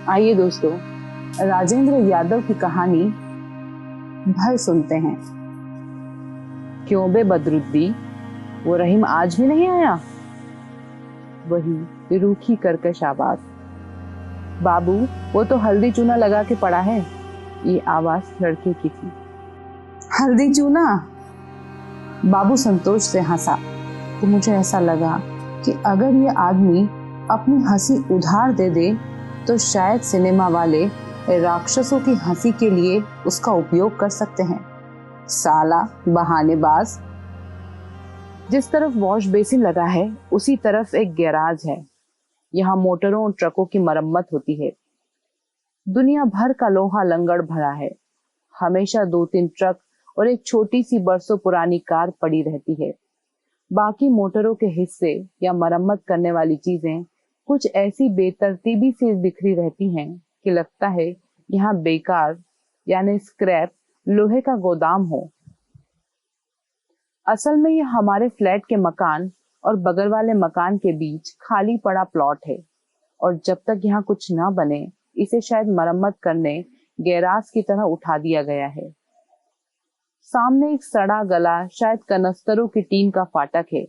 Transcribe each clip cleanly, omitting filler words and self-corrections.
आइए दोस्तों, राजेंद्र यादव की कहानी भय सुनते हैं। क्यों बे बदरुद्दी, वो रहीम आज भी नहीं आया? वही रूखी कर्कश आवाज। बाबू, वो तो हल्दी चूना लगा के पड़ा है। ये आवाज लड़के की थी। हल्दी चूना? बाबू संतोष से हंसा तो मुझे ऐसा लगा कि अगर ये आदमी अपनी हंसी उधार दे दे तो शायद सिनेमा वाले राक्षसों की हंसी के लिए उसका उपयोग कर सकते हैं। साला बहानेबाज। जिस तरफ वॉश बेसिन लगा है उसी तरफ एक गैराज है। यहाँ मोटरों और ट्रकों की मरम्मत होती है। दुनिया भर का लोहा लंगड़ भरा है। हमेशा 2-3 ट्रक और एक छोटी सी बरसों पुरानी कार पड़ी रहती है। बाकी मोटरों के हिस्से या मरम्मत करने वाली चीजें कुछ ऐसी बेतरतीबी से बिखरी रहती हैं कि लगता है यहाँ बेकार यानी स्क्रैप लोहे का गोदाम हो। असल में ये हमारे फ्लैट के मकान और बगल वाले मकान के बीच खाली पड़ा प्लॉट है और जब तक यहाँ कुछ ना बने इसे शायद मरम्मत करने गैराज की तरह उठा दिया गया है। सामने एक सड़ा गला शायद कनस्तरों की टीन का फाटक है।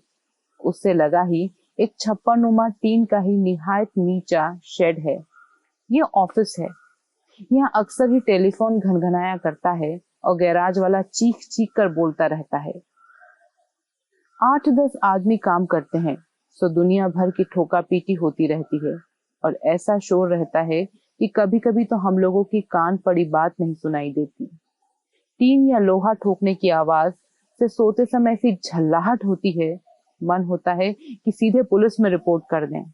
उससे लगा ही एक छप्परनुमा टीन का ही निहायत नीचा शेड है। ये ऑफिस है। यहाँ अक्सर ही टेलीफोन घनघनाया करता है और गैराज वाला चीख चीख कर बोलता रहता है। 8-10 आदमी काम करते हैं, सो दुनिया भर की ठोका पीटी होती रहती है और ऐसा शोर रहता है कि कभी कभी तो हम लोगों की कान पड़ी बात नहीं सुनाई देती। टीन या लोहा ठोकने की आवाज से सोते समय ऐसी झल्लाहट होती है, मन होता है कि सीधे पुलिस में रिपोर्ट कर दें।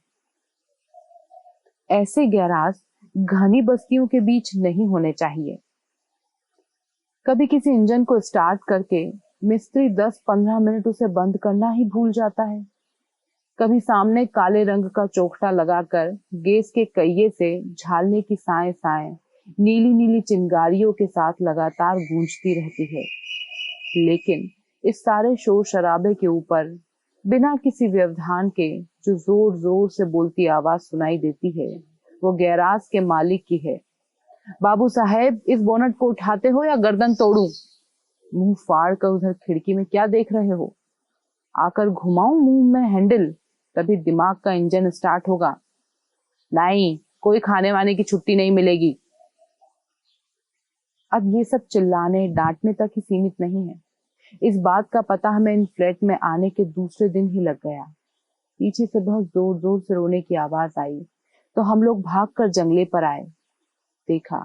ऐसे गैराज घनी बस्तियों के बीच नहीं होने चाहिए। कभी किसी इंजन को स्टार्ट करके मिस्त्री 10-15 मिनट उसे बंद करना ही भूल जाता है। कभी सामने काले रंग का चोखटा लगाकर गैस के कहिए से झालने की साए साए नीली नीली चिंगारियों के साथ लगातार गूंजती रहती है। लेकिन इस सारे शोर शराबे के ऊपर बिना किसी व्यवधान के जो जोर जोर से बोलती आवाज सुनाई देती है वो गैराज के मालिक की है। बाबू साहेब, इस बोनट को उठाते हो या गर्दन तोड़ूं? मुंह फाड़ कर उधर खिड़की में क्या देख रहे हो? आकर घुमाऊं मुंह में हैंडल, तभी दिमाग का इंजन स्टार्ट होगा। नहीं, कोई खाने वाने की छुट्टी नहीं मिलेगी। अब ये सब चिल्लाने डांटने तक ही सीमित नहीं है। इस बात का पता हमें इन फ्लैट में आने के दूसरे दिन ही लग गया। पीछे से बहुत जोर जोर से रोने की आवाज आई तो हम लोग भागकर जंगले पर आए। देखा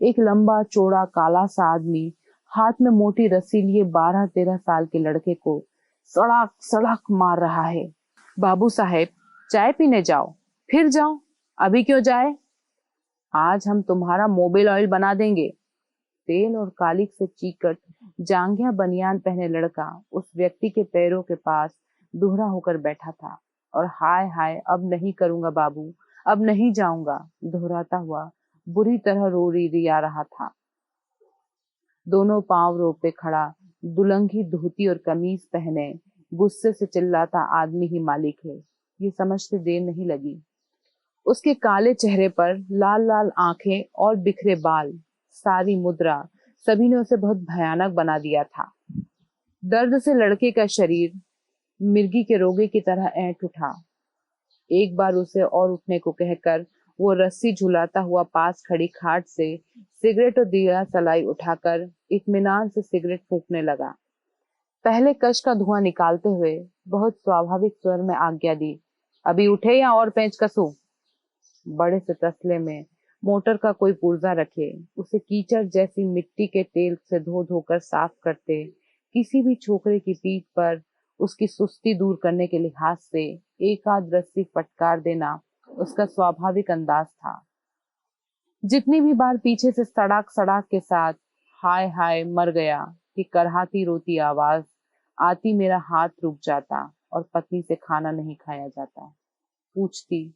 एक लंबा चौड़ा काला सा आदमी हाथ में मोटी रस्सी लिए 12-13 साल के लड़के को सड़क सड़क मार रहा है। बाबू साहेब, चाय पीने जाओ। फिर जाओ, अभी क्यों जाए? आज हम तुम्हारा मोबिल ऑयल बना देंगे। तेल और कालिक से चीकट जांघिया बनियान पहने लड़का उस व्यक्ति के पैरों के पास दुहरा होकर बैठा था और हाय हाय अब नहीं करूंगा बाबू, अब नहीं जाऊंगा दोहराता हुआ बुरी तरह रो रिया रहा था। दोनों पांव रोपे खड़ा दुलंगी धोती और कमीज पहने गुस्से से चिल्लाता आदमी ही मालिक है, ये समझते देर नहीं लगी। उसके काले चेहरे पर लाल लाल आंखें और बिखरे बाल, सारी मुद्रा, सभी ने उसे बहुत भयानक बना दिया था। दर्द से लड़के का शरीर मिर्गी के रोगे की तरह ऐंठ उठा। एक बार उसे और उठने को कहकर वो रस्सी झुलाता हुआ पास खड़ी खाट से सिगरेट और दिया सलाई उठाकर इत्मीनान से सिगरेट फूंकने लगा। पहले कश का धुआं निकालते हुए बहुत स्वाभाविक स्वर में आज्ञा दी, अभी उठे या और पेंच कसूं? बड़े से तसले में मोटर का कोई पुर्जा रखे, उसे कीचड़ जैसी मिट्टी के तेल से धो धोकर साफ करते, किसी भी छोकरे की पीठ पर उसकी सुस्ती दूर करने के लिहाज से एक आध रस्सी फटकार देना उसका स्वाभाविक अंदाज था। जितनी भी बार पीछे से सड़ाक सड़ाक के साथ हाय हाय मर गया कि करहाती रोती आवाज आती, मेरा हाथ रुक जाता और पत्नी से खाना नहीं खाया जाता। पूछती,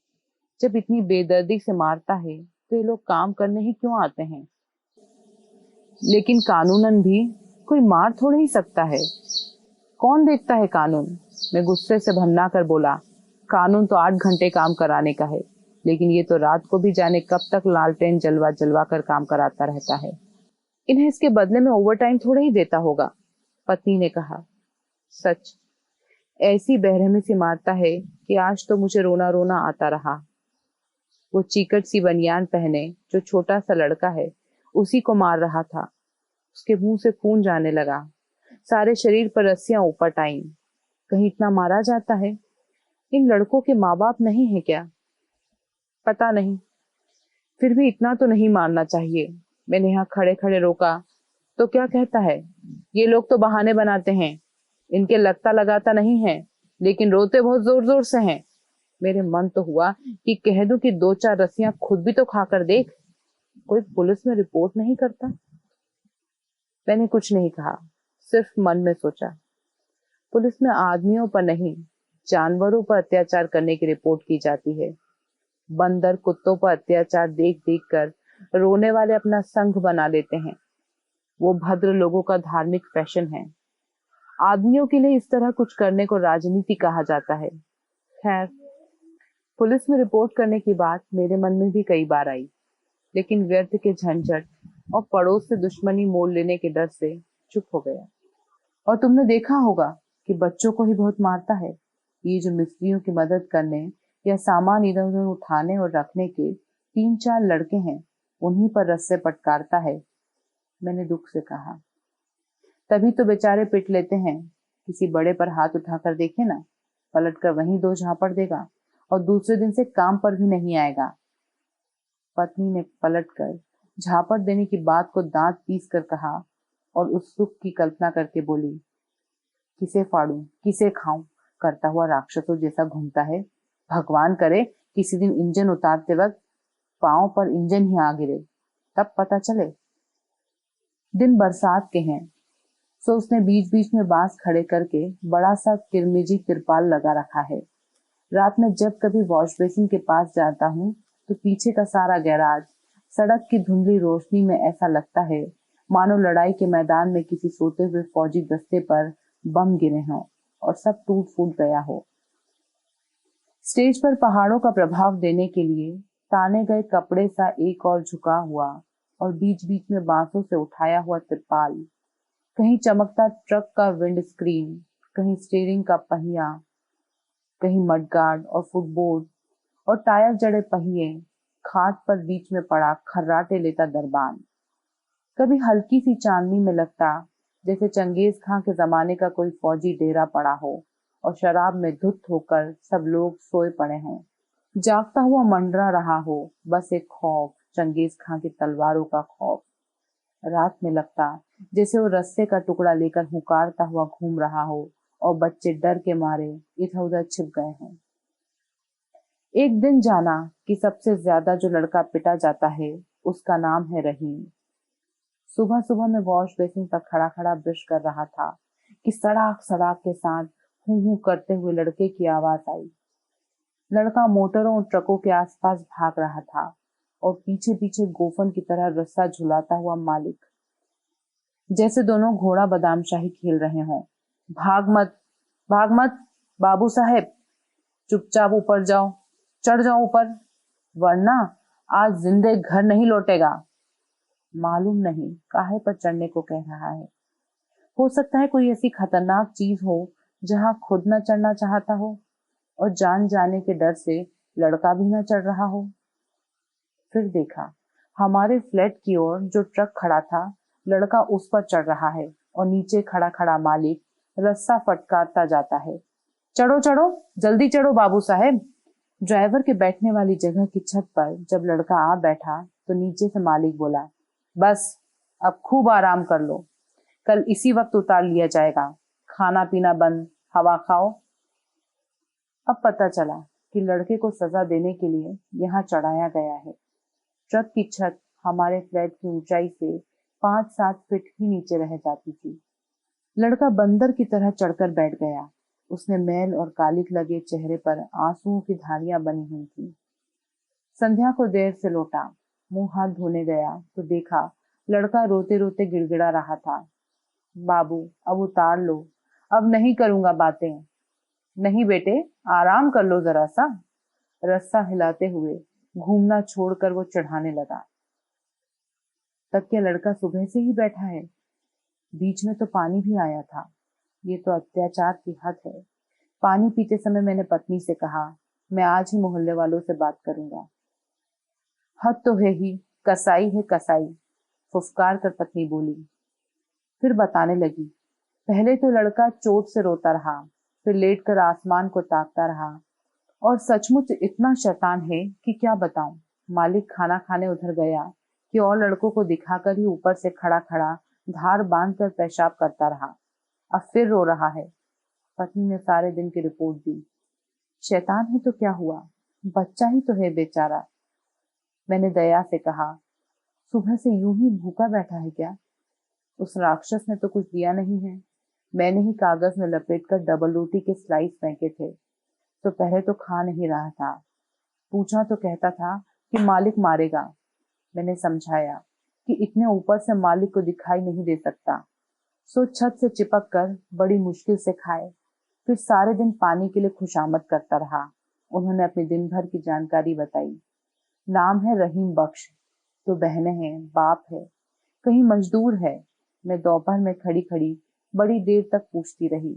जब इतनी बेदर्दी से मारता है तो ये लोग काम करने ही क्यों आते हैं? लेकिन कानूनन भी कोई मार थोड़ा ही सकता है। कौन देखता है कानून? मैं गुस्से से भन्ना कर बोला, कानून तो 8 घंटे काम कराने का है, लेकिन ये तो रात को भी जाने कब तक लालटेन जलवा जलवा कर काम कराता रहता है। इन्हें इसके बदले में ओवर टाइम थोड़ा ही देता होगा, पत्नी ने कहा। सच, ऐसी बेरहमी से मारता है कि आज तो मुझे रोना रोना आता रहा। वो चीकट सी बनियान पहने जो छोटा सा लड़का है उसी को मार रहा था। उसके मुंह से खून जाने लगा, सारे शरीर पर रस्सियां उपट आईं। कहीं इतना मारा जाता है? इन लड़कों के माँ बाप नहीं है क्या? पता नहीं, फिर भी इतना तो नहीं मारना चाहिए। मैंने यहाँ खड़े खड़े रोका तो क्या कहता है, ये लोग तो बहाने बनाते हैं, इनके लगता लगाता नहीं है, लेकिन रोते बहुत जोर जोर से हैं। मेरे मन तो हुआ कि कह दूं कि दो चार रस्सियां खुद भी तो खाकर देख, कोई पुलिस में रिपोर्ट नहीं करता। मैंने कुछ नहीं कहा, सिर्फ मन में सोचा, पुलिस में आदमियों पर नहीं जानवरों पर अत्याचार करने की रिपोर्ट की जाती है। बंदर कुत्तों पर अत्याचार देख देख कर रोने वाले अपना संघ बना लेते हैं। वो भद्र लोगों का धार्मिक फैशन है। आदमियों के लिए इस तरह कुछ करने को राजनीति कहा जाता है। खैर, पुलिस में रिपोर्ट करने की बात मेरे मन में भी कई बार आई, लेकिन व्यर्थ के झंझट और पड़ोस से दुश्मनी मोल लेने के डर से चुप हो गया। और तुमने देखा होगा कि बच्चों को ही बहुत मारता है। ये जो मिस्त्रियों की मदद करने या सामान इधर उधर उठाने और रखने के 3-4 लड़के हैं, उन्हीं पर रस्से पटकारता है, मैंने दुख से कहा। तभी तो बेचारे पिट लेते हैं। किसी बड़े पर हाथ उठाकर देखे ना, पलट कर वहीं दो झापड़ देगा और दूसरे दिन से काम पर भी नहीं आएगा। पत्नी ने पलटकर झापड़ देने की बात को दांत पीस कर कहा और उस सुख की कल्पना करके बोली, किसे फाड़ूं, किसे खाऊं, करता हुआ राक्षसों जैसा घूमता है। भगवान करे किसी दिन इंजन उतारते वक्त पांव पर इंजन ही आ गिरे, तब पता चले। दिन बरसात के हैं, सो उसने बीच बीच में बांस खड़े करके बड़ा सा किरमिजी तिरपाल लगा रखा है। रात में जब कभी वॉश बेसिन के पास जाता हूँ तो पीछे का सारा गैराज सड़क की धुंधली रोशनी में ऐसा लगता है मानो लड़ाई के मैदान में किसी सोते हुए फौजी दस्ते पर बम गिरे हों और सब टूट फूट गया हो। स्टेज पर पहाड़ों का प्रभाव देने के लिए ताने गए कपड़े सा एक और झुका हुआ और बीच बीच में बांसों से उठाया हुआ तिरपाल, कहीं चमकता ट्रक का विंड स्क्रीन, कहीं स्टीयरिंग का पहिया, कहीं मडगार्ड और फुटबोर्ड और टायर जड़े पहिए, खाट पर बीच में पड़ा खर्राटे लेता दरबान। कभी हल्की सी चांदनी में लगता जैसे चंगेज खां के जमाने का कोई फौजी डेरा पड़ा हो और शराब में धुत होकर सब लोग सोए पड़े हैं। जागता हुआ मंडरा रहा हो बस एक खौफ, चंगेज खां की तलवारों का खौफ। रात में लगता जैसे वो रस्से का टुकड़ा लेकर हुकारता हुआ घूम रहा हो और बच्चे डर के मारे इधर उधर छिप गए हों। एक दिन जाना कि सबसे ज्यादा जो लड़का पिटा जाता है उसका नाम है रहीम। सुबह सुबह मैं वॉश बेसिन पर खड़ा खड़ा ब्रश कर रहा था कि सड़ाक सड़ाक के साथ हूं हूं करते हुए लड़के की आवाज आई। लड़का मोटरों और ट्रकों के आसपास भाग रहा था और पीछे पीछे गोफन की तरह रस्सा झुलाता हुआ मालिक, जैसे दोनों घोड़ा बादाम शाही खेल रहे हों। भाग मत, भाग मत बाबू साहेब, चुपचाप ऊपर जाओ, चढ़ जाओ ऊपर, वरना आज जिंदे घर नहीं लौटेगा। मालूम नहीं काहे पर चढ़ने को कह रहा है। हो सकता है कोई ऐसी खतरनाक चीज हो जहां खुद न चढ़ना चाहता हो और जान जाने के डर से लड़का भी न चढ़ रहा हो। फिर देखा, हमारे फ्लैट की ओर जो ट्रक खड़ा था, लड़का उस पर चढ़ रहा है और नीचे खड़ा खड़ा मालिक रस्सा फटकारता जाता है। चढ़ो चढ़ो, जल्दी चढ़ो बाबू साहेब। ड्राइवर के बैठने वाली जगह की छत पर जब लड़का आ बैठा तो नीचे से मालिक बोला, बस अब खूब आराम कर लो, कल इसी वक्त उतार लिया जाएगा, खाना पीना बंद, हवा खाओ। अब पता चला कि लड़के को सजा देने के लिए यहाँ चढ़ाया गया है। ट्रक की छत हमारे फ्लैट की ऊंचाई से 5-7 फीट ही नीचे रह जाती थी। लड़का बंदर की तरह चढ़कर बैठ गया। उसने मैल और कालिक लगे चेहरे पर आंसुओं की धारियां बनी हुई थी। संध्या को देर से लौटा, मुंह हाथ धोने गया तो देखा लड़का रोते रोते गिड़गिड़ा रहा था, बाबू अब उतार लो, अब नहीं करूंगा बातें। नहीं बेटे, आराम कर लो जरा सा, रस्सा हिलाते हुए घूमना छोड़कर वो चढ़ाने लगा। तब क्या लड़का सुबह से ही बैठा है? बीच में तो पानी भी आया था। ये तो अत्याचार की हद है। पानी पीते समय मैंने पत्नी से कहा, मैं आज ही मोहल्ले वालों से बात करूंगा। हद तो है ही, कसाई है कसाई, फुफकार कर पत्नी बोली। फिर बताने लगी, पहले तो लड़का चोट से रोता रहा, फिर लेटकर आसमान को ताकता रहा, और सचमुच इतना शैतान है कि क्या बताऊं। मालिक खाना खाने उधर गया कि और लड़कों को दिखाकर ही ऊपर से खड़ा खड़ा धार बांधकर पेशाब करता रहा। अब फिर रो रहा है। पत्नी ने सारे दिन की रिपोर्ट दी। शैतान है तो क्या हुआ, बच्चा ही तो है बेचारा। मैंने दया से कहा, सुबह से यूं ही भूखा बैठा है क्या? उस राक्षस ने तो कुछ दिया नहीं है। मैंने ही कागज में लपेटकर डबल रोटी के स्लाइस फेंके थे, तो पहले तो खा नहीं रहा था। पूछा तो कहता था कि मालिक मारेगा। मैंने समझाया कि इतने ऊपर से मालिक को दिखाई नहीं दे सकता, सो छत से चिपक कर बड़ी मुश्किल से खाए। फिर सारे दिन पानी के लिए खुशामद करता रहा। उन्होंने अपनी दिन भर की जानकारी बताई। नाम है रहीम बख्श, तो बहनें हैं, बाप है, कहीं मजदूर है। मैं दोपहर में खड़ी खड़ी बड़ी देर तक पूछती रही।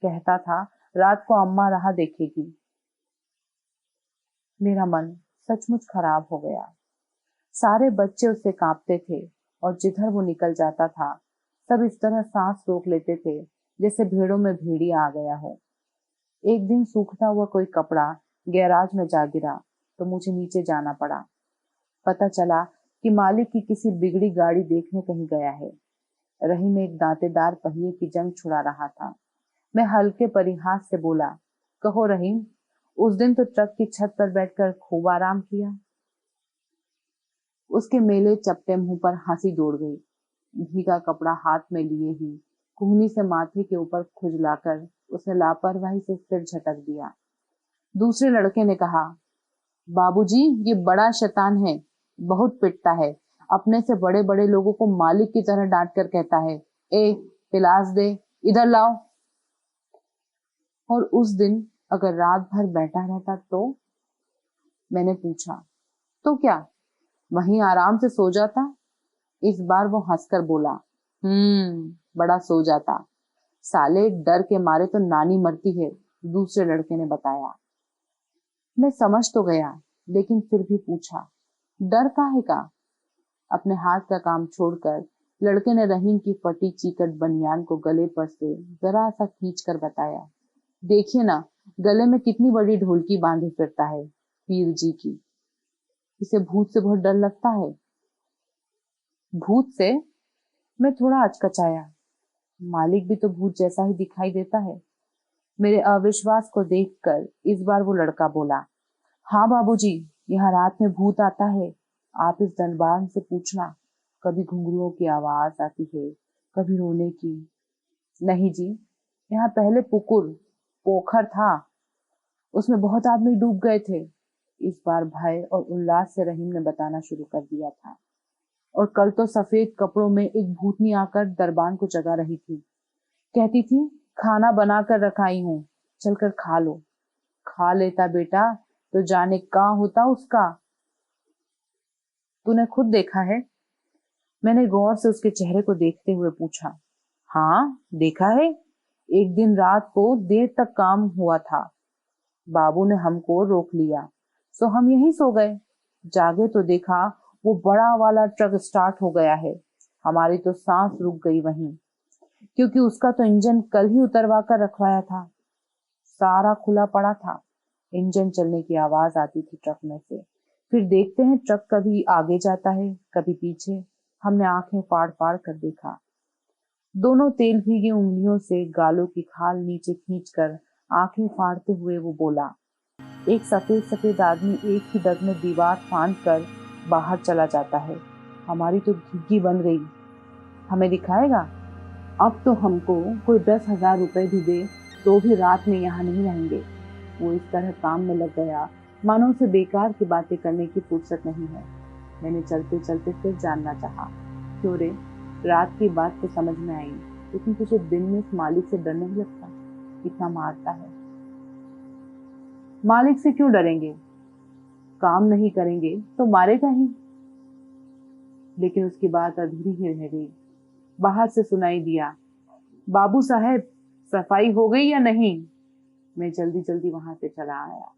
कहता था रात को अम्मा राह देखेगी। मेरा मन सचमुच खराब हो गया। सारे बच्चे उससे कांपते थे, और जिधर वो निकल जाता था सब इस तरह सांस रोक लेते थे जैसे भेड़ों में भेड़िया आ गया हो। एक दिन सूखता हुआ कोई कपड़ा गैराज में जा गिरा, तो मुझे नीचे जाना पड़ा। पता चला कि मालिक की किसी बिगड़ी गाड़ी देखने कहीं गया है। रहीम एक दांतेदार पहिए की जंग छुड़ा रहा था। मैं हल्के परिहास से बोला, कहो रहीम, उस दिन तो ट्रक की छत पर बैठकर खूब आराम किया। उसके मेले चपटे मुंह पर हंसी दौड़ गई। भीगा कपड़ा हाथ में लिए ही कुहनी से माथे के ऊपर खुजलाकर उसने लापरवाही से सिर झटक दिया। दूसरे लड़के ने कहा, बाबूजी, ये बड़ा शैतान है, बहुत पिटता है। अपने से बड़े बड़े लोगों को मालिक की तरह डांट कर कहता है, ए पिलास दे, इधर लाओ। और उस दिन अगर रात भर बैठा रहता तो? मैंने पूछा, तो क्या वहीं आराम से सो जाता? इस बार वो हंसकर बोला, बड़ा सो जाता। साले डर के मारे तो नानी मरती है, दूसरे लड़के ने बताया। मैं समझ तो गया, लेकिन फिर भी पूछा, डर काहे का? अपने हाथ का काम छोड़कर लड़के ने रहीम की फटी चीकट बनियान को गले पर से जरा सा खींच कर बताया, देखिए ना, गले में कितनी बड़ी ढोलकी बांधे फिरता है, पीर जी की। इसे भूत से बहुत डर लगता है। भूत से? मैं थोड़ा अचकचाया। मालिक भी तो भूत जैसा ही दिखाई देता है। मेरे अविश्वास को देखकर इस बार वो लड़का बोला, हाँ बाबूजी, यहाँ रात में भूत आता है। आप इस धनबान से पूछना, कभी घुंघरुओं की आवाज आती है, कभी रोने की। नहीं जी, यहाँ पहले पोखर था, उसमें बहुत आदमी डूब गए थे। इस बार भय और उल्लास से रहीम ने बताना शुरू कर दिया था। और कल तो सफेद कपड़ों में एक भूतनी आकर दरबान को जगा रही थी। कहती थी, खाना बना कर रखाई हूँ, चलकर खा लो। खा लेता बेटा तो जाने कहाँ होता उसका। तूने खुद देखा है? मैंने गौर से उसके चेहरे को देखते हुए पूछा। हाँ, देखा है। एक दिन रात को देर तक काम हुआ था, बाबू ने हमको रोक लिया, सो हम यहीं सो गए। जागे तो देखा वो बड़ा वाला ट्रक स्टार्ट हो गया है। हमारी तो सांस रुक गई वहीं, क्योंकि उसका तो इंजन कल ही उतरवा कर रखवाया था। सारा खुला पड़ा था। इंजन चलने की आवाज आती थी ट्रक में से। फिर देखते हैं ट्रक कभी आगे जाता है, कभी पीछे। हमने आंखें फाड़ फाड़ कर देखा। दोनों तेल भीगी उंगलियों से गालों की खाल नीचे खींचकर आंखें फाड़ते हुए वो बोला, एक सफेद सफेद आदमी एक ही दग में दीवार फांद कर बाहर चला जाता है। हमारी तो घिग्गी बन गई। हमें दिखाएगा? अब तो हमको कोई 10,000 रुपए भी दे तो भी रात में यहाँ नहीं रहेंगे। वो इस तरह काम में लग गया मानो उसे बेकार की बातें करने की फुर्सत नहीं है। मैंने चलते चलते फिर जानना चाहा, क्यों रे, रात की बात तो समझ में आई, लेकिन तुझे दिन में इस मालिक से डर नहीं लगता? इतना मारता है। मालिक से क्यों डरेंगे? काम नहीं करेंगे तो मारेगा ही। लेकिन उसकी बात अधूरी ही रह गई। बाहर से सुनाई दिया, बाबू साहब सफाई हो गई या नहीं? मैं जल्दी जल्दी वहां से चला आया।